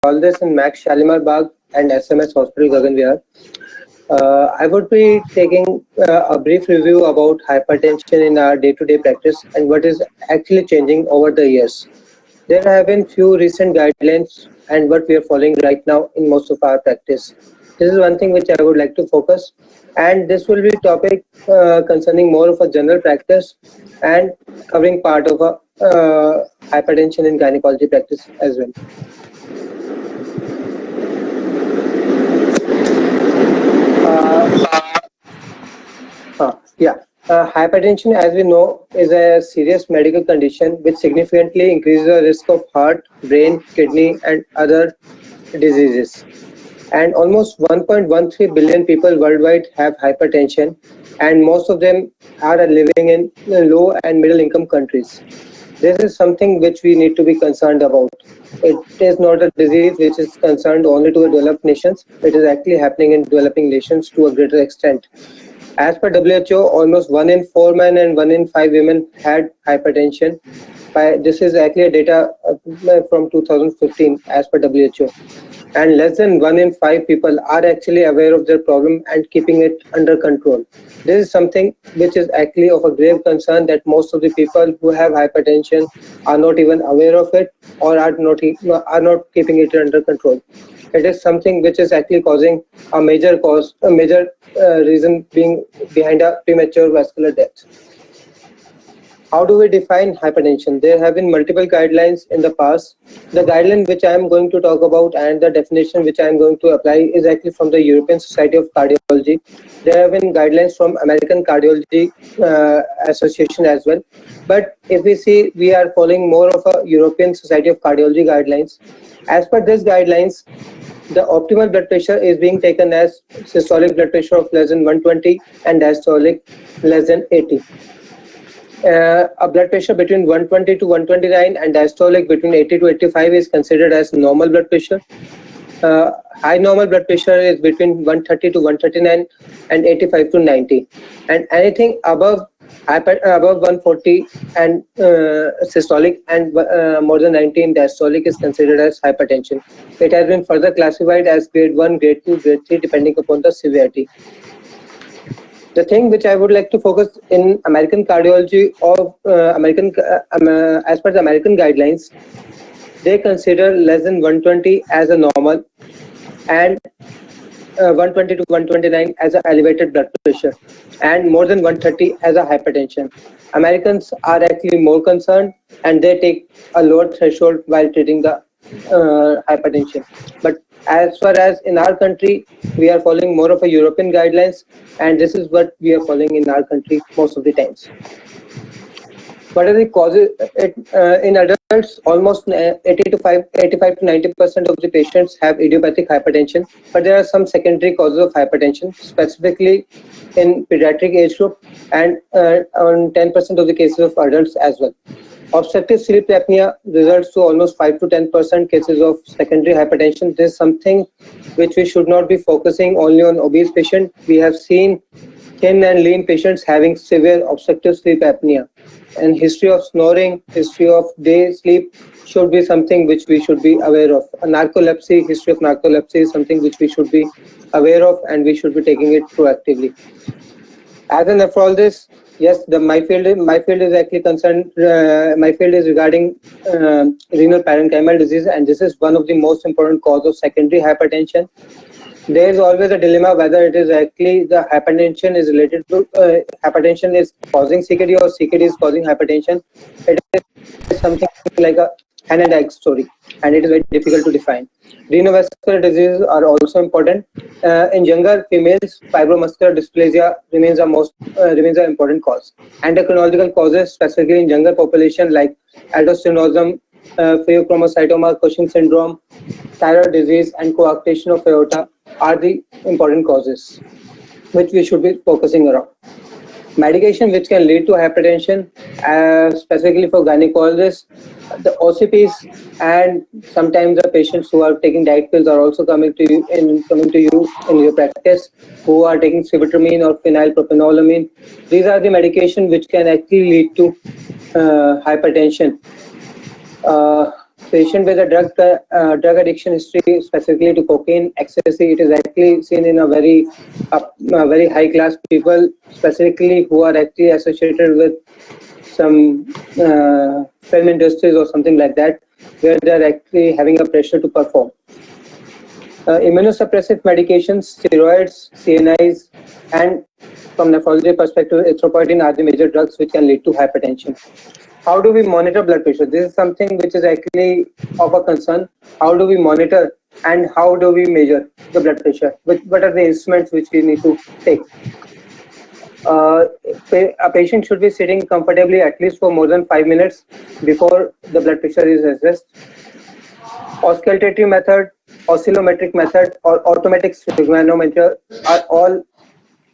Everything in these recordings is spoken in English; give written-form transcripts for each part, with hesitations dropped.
Gynaecologist in Max Shalimar Bagh and SMS Hospital, Gagan. I would be taking a brief review about hypertension in our day-to-day practice and what is actually changing over the years. There have been few recent guidelines and what we are following right now in most of our practice. This is one thing which I would like to focus, and this will be topic concerning more of a general practice and covering part of a hypertension in gynecology practice as well. Hypertension, as we know, is a serious medical condition which significantly increases the risk of heart, brain, kidney, and other diseases. And almost 1.13 billion people worldwide have hypertension, and most of them are living in low and middle income countries. This is something which we need to be concerned about. It is not a disease which is concerned only to the developed nations. It is actually happening in developing nations to a greater extent. As per WHO, almost 1 in 4 men and 1 in 5 women had hypertension. This is actually a data from 2015 as per WHO. And less than 1 in 5 people are actually aware of their problem and keeping it under control. This is something which is actually of a grave concern, that most of the people who have hypertension are not even aware of it or are not keeping it under control. It is something which is actually causing a major reason being behind a premature vascular death. How do we define hypertension? There have been multiple guidelines in the past. The guideline which I am going to talk about and the definition which I am going to apply is actually from the European Society of Cardiology. There have been guidelines from American Cardiology Association as well. But if we see, we are following more of a European Society of Cardiology guidelines. As per these guidelines, the optimal blood pressure is being taken as systolic blood pressure of less than 120 and diastolic less than 80. A blood pressure between 120 to 129 and diastolic between 80 to 85 is considered as normal blood pressure. High normal blood pressure is between 130 to 139 and 85 to 90. And anything above 140 and systolic and more than 90 in diastolic is considered as hypertension. It has been further classified as grade 1, grade 2, grade 3 depending upon the severity. The thing which I would like to focus in American cardiology of as per the American guidelines, they consider less than 120 as a normal and 120 to 129 as an elevated blood pressure and more than 130 as a hypertension. Americans are actually more concerned and they take a lower threshold while treating the hypertension. But as far as in our country, we are following more of a European guidelines, and this is what we are following in our country most of the times. What are the causes? In adults, almost 85 to 90% of the patients have idiopathic hypertension, but there are some secondary causes of hypertension, specifically in pediatric age group and on 10% of the cases of adults as well. Obstructive sleep apnea results to almost 5 to 10% cases of secondary hypertension. This is something which we should not be focusing only on obese patients. We have seen thin and lean patients having severe obstructive sleep apnea. And history of snoring, history of day sleep should be something which we should be aware of. A narcolepsy, history of narcolepsy is something which we should be aware of and we should be taking it proactively. As a nephrologist, yes, my field is actually concerned. My field is regarding renal parenchymal disease, and this is one of the most important cause of secondary hypertension. There is always a dilemma whether it is actually the hypertension is related to hypertension is causing CKD or CKD is causing hypertension. It is something like a hen and egg story, and it is very difficult to define. Renovascular diseases are also important. In younger females, fibromuscular dysplasia remains an important cause. Endocrinological causes, specifically in younger population like aldosteronism, pheochromocytoma, Cushing syndrome, thyroid disease, and coarctation of aorta are the important causes which we should be focusing around. Medication which can lead to hypertension, specifically for gynecologists, the OCPs and sometimes the patients who are taking diet pills are also coming to you in your practice, who are taking sibutramine or phenylpropanolamine. These are the medication which can actually lead to hypertension. patient with a drug addiction history, specifically to cocaine, ecstasy, it is actually seen in a very high class people, specifically who are actually associated with some film industries or something like that, where they are actually having a pressure to perform. Immunosuppressive medications, steroids, CNIs, and from nephrology perspective, erythropoietin are the major drugs which can lead to hypertension. How do we monitor blood pressure? This is something which is actually of a concern. How do we monitor and how do we measure the blood pressure? What are the instruments which we need to take? A patient should be sitting comfortably at least for more than 5 minutes before the blood pressure is assessed. Auscultative method, oscillometric method, or automatic sphygmomanometer are all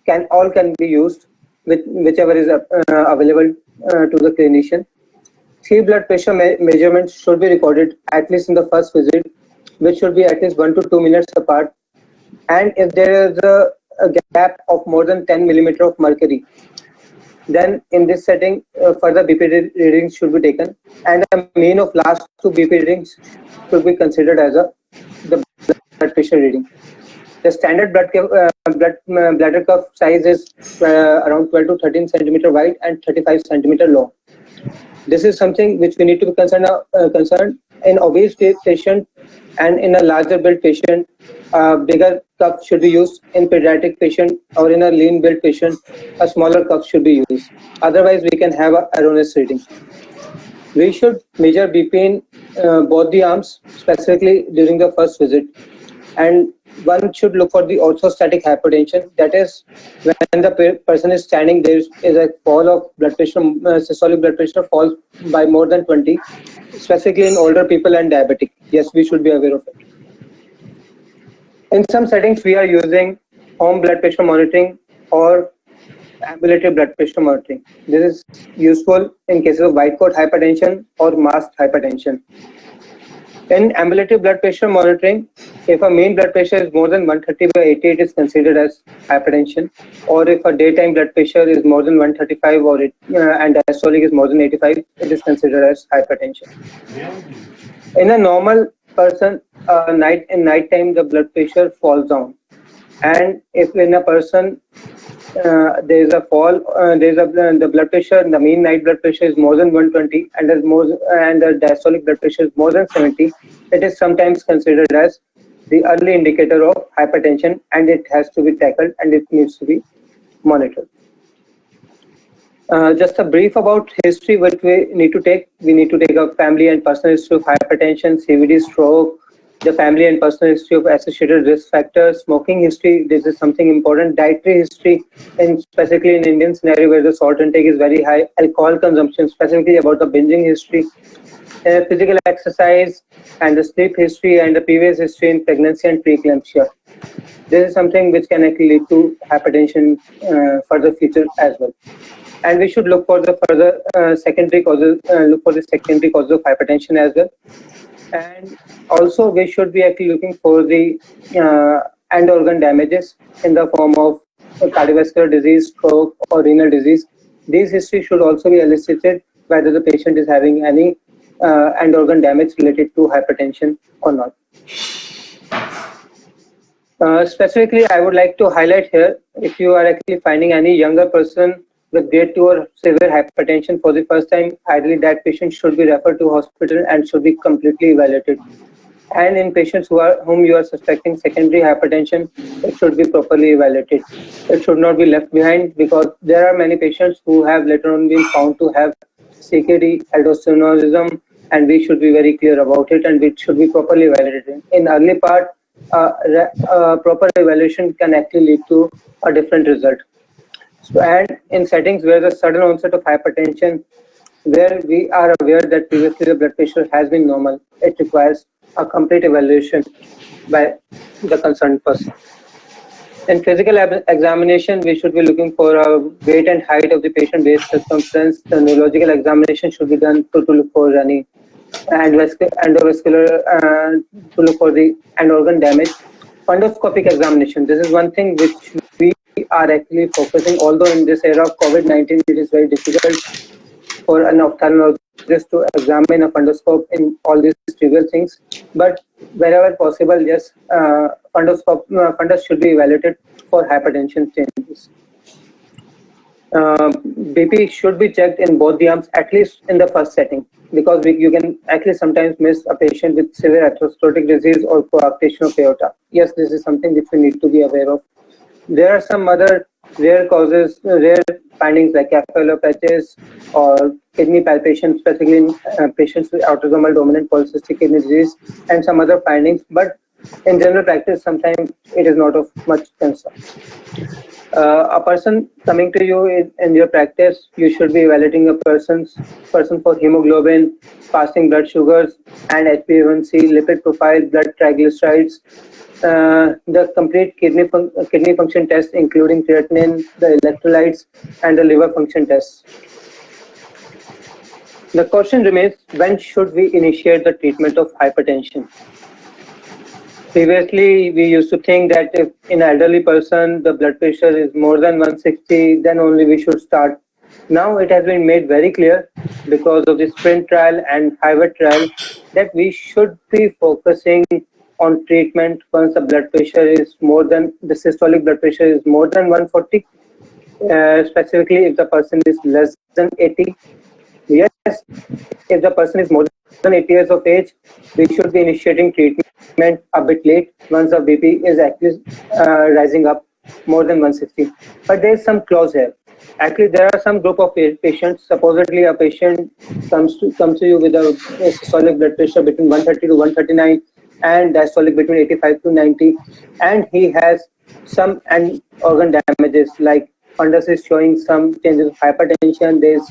can be used with whichever is available to the clinician. 3 blood pressure measurements should be recorded at least in the first visit, which should be at least 1 to 2 minutes apart. And if there is a gap of more than 10 millimeter of mercury, then in this setting, further BP readings should be taken, and a mean of last 2 BP readings should be considered as the blood pressure reading. The standard bladder cuff size is around 12 to 13 centimeter wide and 35 centimeter long. This is something which we need to be concerned in obese patient, and in a larger build patient, bigger cuff should be used. In pediatric patient or in a lean build patient, a smaller cuff should be used. Otherwise, we can have an erroneous reading. We should measure BP in both the arms, specifically during the first visit. And one should look for the orthostatic hypertension. That is, when the person is standing, there is a fall of blood pressure, systolic blood pressure falls by more than 20, specifically in older people and diabetic. Yes, we should be aware of it. In some settings, we are using home blood pressure monitoring or ambulatory blood pressure monitoring. This is useful in cases of white coat hypertension or masked hypertension. In ambulatory blood pressure monitoring, if a mean blood pressure is more than 130/80, it is considered as hypertension. Or if a daytime blood pressure is more than 135 and diastolic is more than 85, it is considered as hypertension. In a normal person, in night time, the blood pressure falls down. And if in a person there is a fall, the blood pressure, the mean night blood pressure is more than 120 and the diastolic blood pressure is more than 70, it is sometimes considered as the early indicator of hypertension, and it has to be tackled and it needs to be monitored. Just a brief about history, what we need to take. We need to take a family and personal history of hypertension, CVD, stroke, the family and personal history of associated risk factors, smoking history. This is something important. Dietary history, and specifically in Indian scenario where the salt intake is very high, alcohol consumption, specifically about the binging history, physical exercise, and the sleep history, and the previous history in pregnancy and preeclampsia. This is something which can actually lead to hypertension for the future as well. And we should look for the further secondary causes, look for the secondary causes of hypertension as well. And also we should be actually looking for the end organ damages in the form of cardiovascular disease, stroke, or renal disease. These histories should also be elicited whether the patient is having any end organ damage related to hypertension or not. Specifically, I would like to highlight here, if you are actually finding any younger person with grade 2 or severe hypertension for the first time, ideally that patient should be referred to hospital and should be completely evaluated. And in patients whom you are suspecting secondary hypertension, it should be properly evaluated. It should not be left behind, because there are many patients who have later on been found to have CKD, aldosteronism, and we should be very clear about it, and it should be properly evaluated. In early part, proper evaluation can actually lead to a different result. So, and in settings where the sudden onset of hypertension, where we are aware that previously the blood pressure has been normal, it requires a complete evaluation by the concerned person. In physical examination, we should be looking for a weight and height of the patient, waist circumference. The neurological examination should be done to look for any endovascular, to look for the end organ damage. Fundoscopic examination, this is one thing which we are actually focusing, although in this era of COVID-19, it is very difficult for an ophthalmologist to examine a fundoscope in all these trivial things, but wherever possible, yes, fundus should be evaluated for hypertension changes. BP should be checked in both the arms, at least in the first setting, because you can actually sometimes miss a patient with severe atherosclerotic disease or coarctation of aorta. Yes, this is something which we need to be aware of. There are some other rare causes, rare findings like capillopathies or kidney palpation, specifically in patients with autosomal dominant polycystic kidney disease, and some other findings. But in general practice, sometimes it is not of much concern. A person coming to you in your practice, you should be evaluating a person for hemoglobin, fasting blood sugars, and HbA1c, lipid profile, blood triglycerides, the complete kidney function test, including creatinine, the electrolytes, and the liver function tests. The question remains: when should we initiate the treatment of hypertension? Previously, we used to think that if in an elderly person the blood pressure is more than 160, then only we should start. Now it has been made very clear because of the SPRINT trial and HYPERT trial that we should be focusing on treatment once the blood pressure is more than, the systolic blood pressure is more than 140, specifically if the person is less than 80. Yes, if the person is more than 80 years of age, we should be initiating treatment a bit late once the BP is actually rising up more than 160. But there is some clause here. Actually, there are some group of patients. Supposedly, a patient comes to you with a systolic blood pressure between 130 to 139 and diastolic between 85 to 90, and he has some organ damages like fundus is showing some changes of hypertension. There is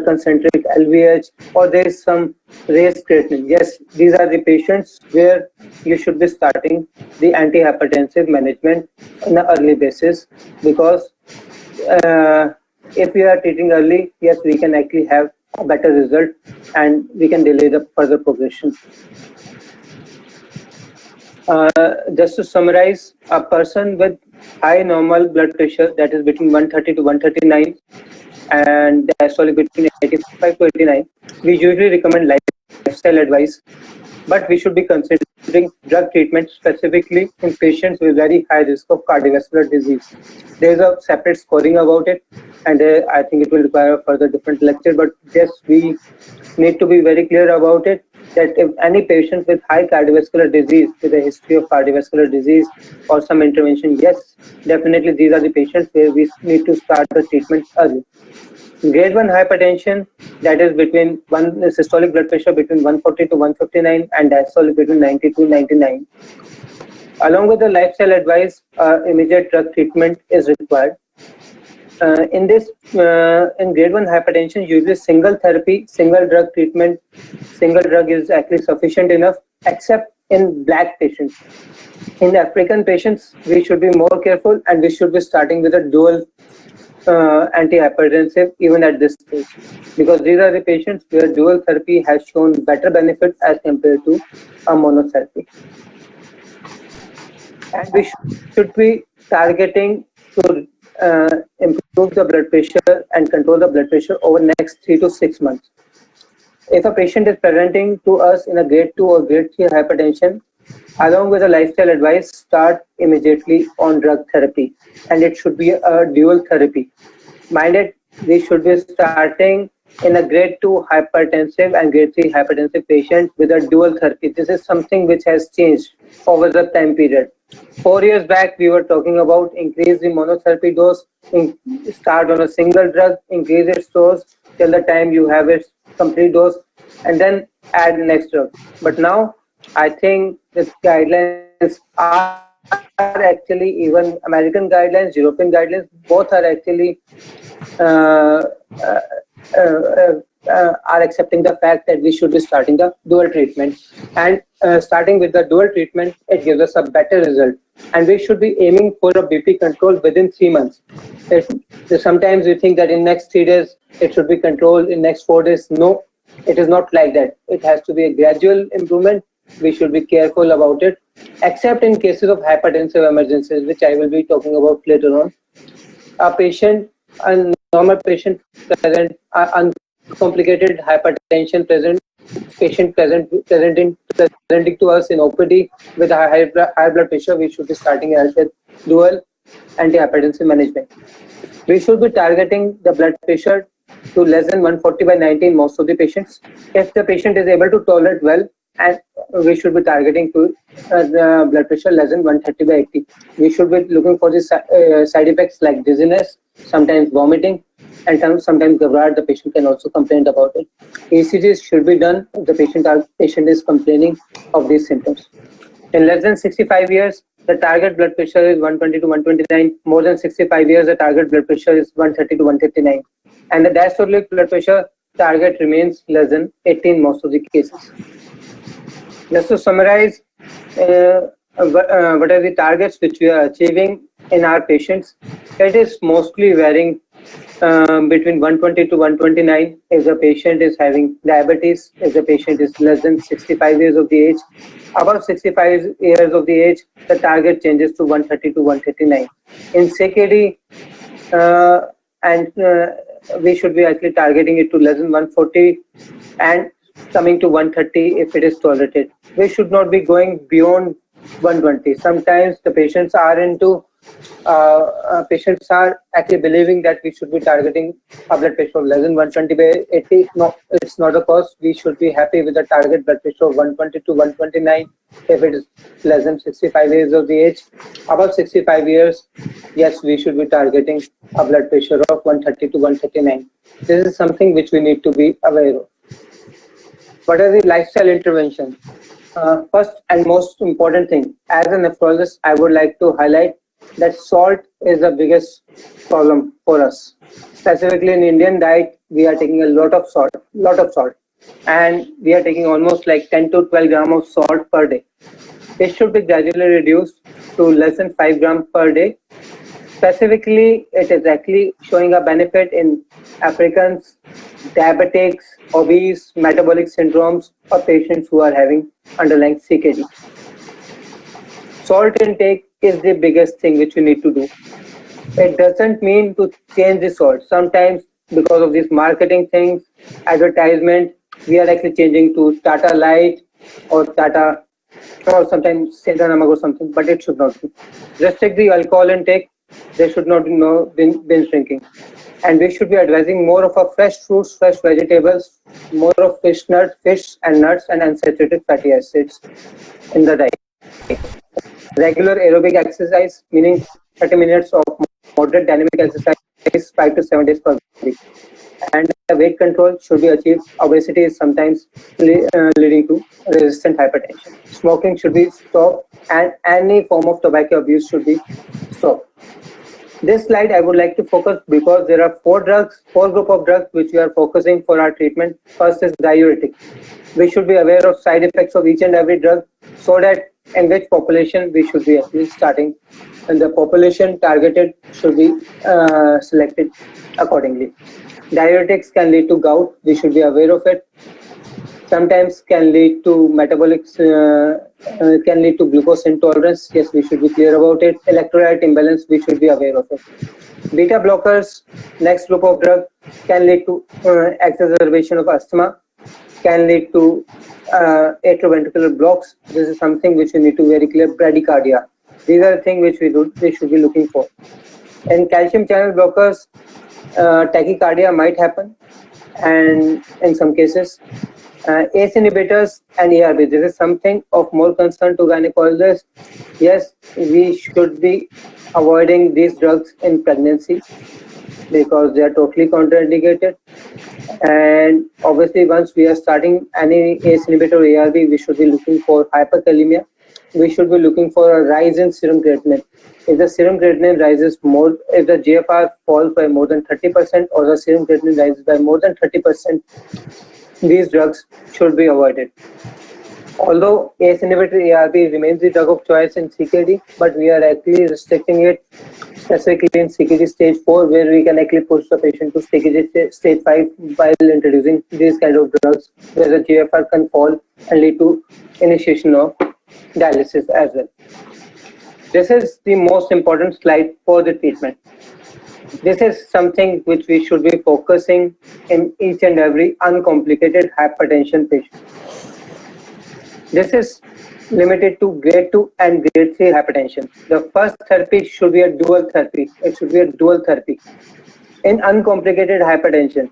concentric LVH, or there is some raised creatinine. Yes, these are the patients where you should be starting the antihypertensive management on an early basis, because if we are treating early, yes, we can actually have a better result and we can delay the further progression. Just to summarize, a person with high normal blood pressure, that is between 130 to 139 and diastolic between 85 to 89, we usually recommend lifestyle advice, but we should be considering drug treatment specifically in patients with very high risk of cardiovascular disease. There is a separate scoring about it, and I think it will require a further different lecture, but yes, we need to be very clear about it, that if any patient with high cardiovascular disease, with a history of cardiovascular disease or some intervention, yes, definitely these are the patients where we need to start the treatment early. Grade 1 hypertension, that is between systolic blood pressure between 140 to 159 and diastolic between 90 to 99. Along with the lifestyle advice, immediate drug treatment is required. In grade 1 hypertension, usually single therapy, single drug treatment, single drug is actually sufficient enough, except in black patients. In African patients, we should be more careful, and we should be starting with a dual antihypertensive even at this stage, because these are the patients where dual therapy has shown better benefit as compared to a monotherapy. And we should be targeting to improve the blood pressure and control the blood pressure over the next 3 to 6 months. If a patient is presenting to us in a grade 2 or grade 3 hypertension, along with a lifestyle advice, start immediately on drug therapy, and it should be a dual therapy. Minded, we should be starting in a grade 2 hypertensive and grade 3 hypertensive patient with a dual therapy. This is something which has changed over the time period. 4 years back, we were talking about increase the monotherapy dose, start on a single drug, increase its dose till the time you have its complete dose, and then add next drug. But now, I think the guidelines are actually, even American guidelines, European guidelines, both are actually are accepting the fact that we should be starting the dual treatment. And starting with the dual treatment, it gives us a better result. And we should be aiming for a BP control within 3 months. Sometimes we think that in next 3 days, it should be controlled, in next 4 days. No, it is not like that. It has to be a gradual improvement. We should be careful about it, except in cases of hypertensive emergencies, which I will be talking about later on. A normal patient present complicated hypertension presenting to us in OPD with a high blood pressure, we should be starting with dual antihypertensive management. We should be targeting the blood pressure to less than 140/90 in most of the patients. If the patient is able to tolerate well, and we should be targeting to the blood pressure less than 130/80. We should be looking for the side effects like dizziness, sometimes vomiting, and sometimes ghabrate. The patient can also complain about it. ECGs should be done if the patient is complaining of these symptoms. In less than 65 years, the target blood pressure is 120 to 129. More than 65 years, the target blood pressure is 130 to 159. And the diastolic blood pressure target remains less than 80 in most of the cases. Just to summarize, what are the targets which we are achieving in our patients? It is mostly varying between 120 to 129 if the patient is having diabetes, if the patient is less than 65 years of the age. Above 65 years of the age, the target changes to 130 to 139. In CKD, we should be actually targeting it to less than 140 and coming to 130 if it is tolerated. We should not be going beyond 120. Sometimes the patients are actually believing that we should be targeting a blood pressure of less than 120/80. No, it's not a cause. We should be happy with the target blood pressure of 120 to 129 if it is less than 65 years of the age. Above 65 years, yes, we should be targeting a blood pressure of 130 to 139. This is something which we need to be aware of. What are the lifestyle interventions? First and most important thing, as a nephrologist, I would like to highlight that salt is the biggest problem for us. Specifically in Indian diet, we are taking a lot of salt, and we are taking almost like 10 to 12 grams of salt per day. It should be gradually reduced to less than 5 grams per day. Specifically, it is actually showing a benefit in Africans, diabetics, obese, metabolic syndromes, or patients who are having underlying CKD. Salt intake is the biggest thing which we need to do. It doesn't mean to change the salt. Sometimes because of these marketing things, advertisement, we are actually changing to Tata Light or Tata, or sometimes Senta Namak or something, but it should not be. Restrict the alcohol intake. There should not be no binge drinking. And we should be advising more of our fresh fruits, fresh vegetables, more of fish and nuts, and unsaturated fatty acids in the diet. Regular aerobic exercise, meaning 30 minutes of moderate dynamic exercise 5 to 7 days per week. And weight control should be achieved. Obesity is sometimes leading to resistant hypertension. Smoking should be stopped, and any form of tobacco abuse should be stopped. This slide I would like to focus because there are four group of drugs which we are focusing for our treatment. First is diuretic. We should be aware of side effects of each and every drug so that in which population we should be actually starting, and the population targeted should be selected accordingly. Diuretics can lead to gout. We should be aware of it. Sometimes can lead to can lead to glucose intolerance. Yes, we should be clear about it. Electrolyte imbalance, we should be aware of it. Beta blockers, next group of drug, can lead to exacerbation of asthma, can lead to atrioventricular blocks. This is something which we need to very clear. Bradycardia. These are the things which we should be looking for. And calcium channel blockers, tachycardia might happen, and in some cases, ACE inhibitors and ARB. This is something of more concern to gynecologists. Yes, we should be avoiding these drugs in pregnancy because they are totally contraindicated. And obviously, once we are starting any ACE inhibitor or ARB, we should be looking for hyperkalemia. We should be looking for a rise in serum creatinine. If the serum creatinine rises more, if the GFR falls by more than 30%, or the serum creatinine rises by more than 30%, these drugs should be avoided. Although ACE inhibitor ARB remains the drug of choice in CKD, but we are actually restricting it specifically in CKD stage 4, where we can actually push the patient to stage 5 while introducing these kind of drugs, where the GFR can fall and lead to initiation of dialysis as well. This is the most important slide for the treatment. This is something which we should be focusing in each and every uncomplicated hypertension patient. This is limited to grade 2 and grade 3 hypertension. The first therapy should be a dual therapy. It should be a dual therapy. In uncomplicated hypertension,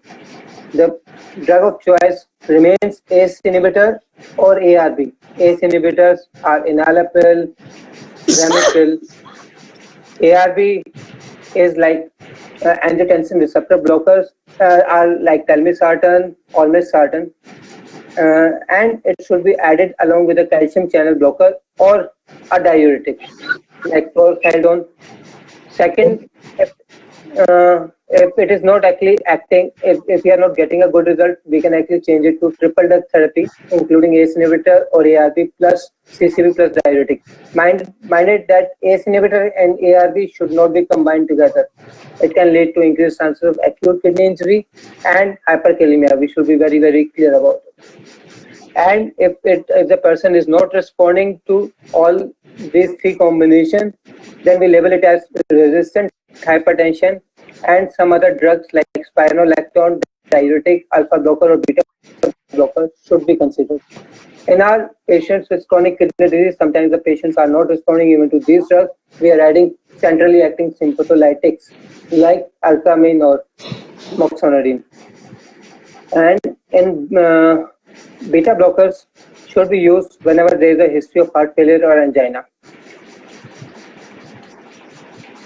the drug of choice remains ACE inhibitor or ARB. ACE inhibitors are enalapril, ramipril. ARB is like angiotensin receptor blockers are like telmisartan, olmesartan, and it should be added along with a calcium channel blocker or a diuretic like chlorothalidone. Second, if it is not actually acting, if we are not getting a good result, we can actually change it to triple drug therapy, including ACE inhibitor or ARB plus CCB plus diuretic. Minded that ACE inhibitor and ARB should not be combined together. It can lead to increased chances of acute kidney injury and hyperkalemia. We should be very, very clear about it. And if the person is not responding to all these three combinations, then we label it as resistant hypertension, and some other drugs like spironolactone, diuretic, alpha blocker or beta blocker should be considered. In our patients with chronic kidney disease, sometimes the patients are not responding even to these drugs. We are adding centrally acting sympatholytics like alkamine or moxonidine. And in beta blockers should be used whenever there is a history of heart failure or angina.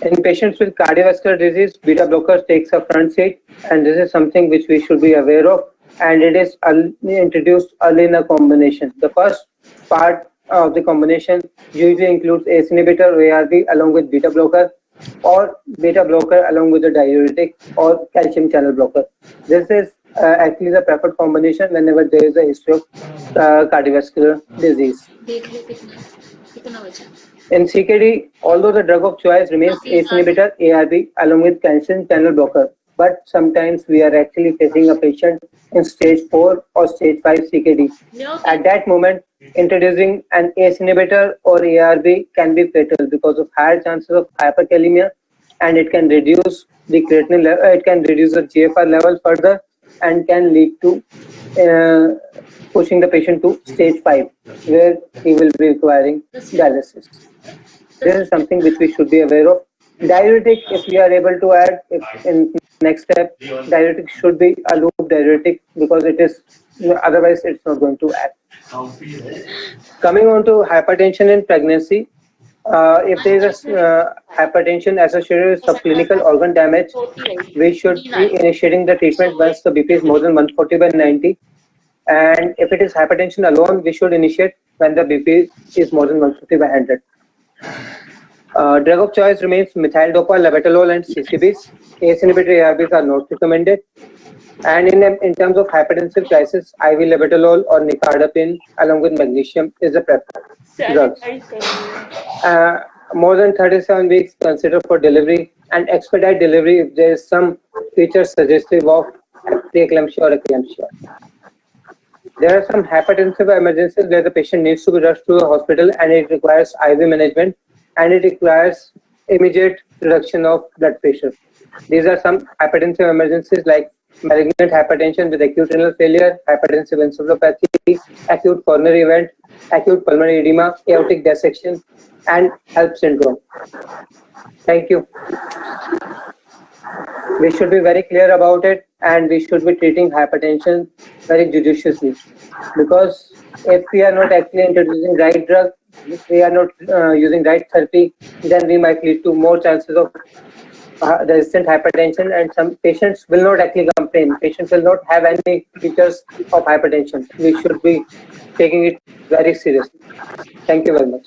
In patients with cardiovascular disease, beta blockers takes a front seat, and this is something which we should be aware of, and it is introduced early in a combination. The first part of the combination usually includes ACE inhibitor or ARB along with beta blocker, or beta blocker along with the diuretic or calcium channel blocker. This is actually the preferred combination whenever there is a history of cardiovascular disease. In CKD, although the drug of choice remains ACE inhibitor, ARB along with calcium channel blocker, but sometimes we are actually facing a patient in stage 4 or stage 5 CKD. At that moment, introducing an ACE inhibitor or ARB can be fatal because of higher chances of hyperkalemia, and it can reduce the creatinine level, it can reduce the GFR level further, and can lead to pushing the patient to stage 5, where he will be requiring dialysis. This is something which we should be aware of. Diuretic, if we are able to add, if in next step, diuretic should be a loop diuretic because it is, otherwise it's not going to act. Coming on to hypertension in pregnancy, if there is a hypertension associated with subclinical organ damage, we should be initiating the treatment once the BP is more than 140/90. And if it is hypertension alone, we should initiate when the BP is more than 150/100. Drug of choice remains methyl dopa, labetalol, and CCBs. ACE inhibitor ARBs are not recommended. And in terms of hypertensive crisis, IV labetalol or nicardipine along with magnesium is the preferred drug. More than 37 weeks considered for delivery, and expedite delivery if there is some feature suggestive of preeclampsia or eclampsia. There are some hypertensive emergencies where the patient needs to be rushed to the hospital and it requires IV management, and it requires immediate reduction of blood pressure. These are some hypertensive emergencies like malignant hypertension with acute renal failure, hypertensive encephalopathy, acute coronary event, acute pulmonary edema, aortic dissection, and HELP syndrome. Thank you. We should be very clear about it, and we should be treating hypertension very judiciously, because if we are not actually introducing right drug, if we are not using right therapy, then we might lead to more chances of resistant hypertension, and some patients will not actually complain. Patients will not have any features of hypertension. We should be taking it very seriously. Thank you very much.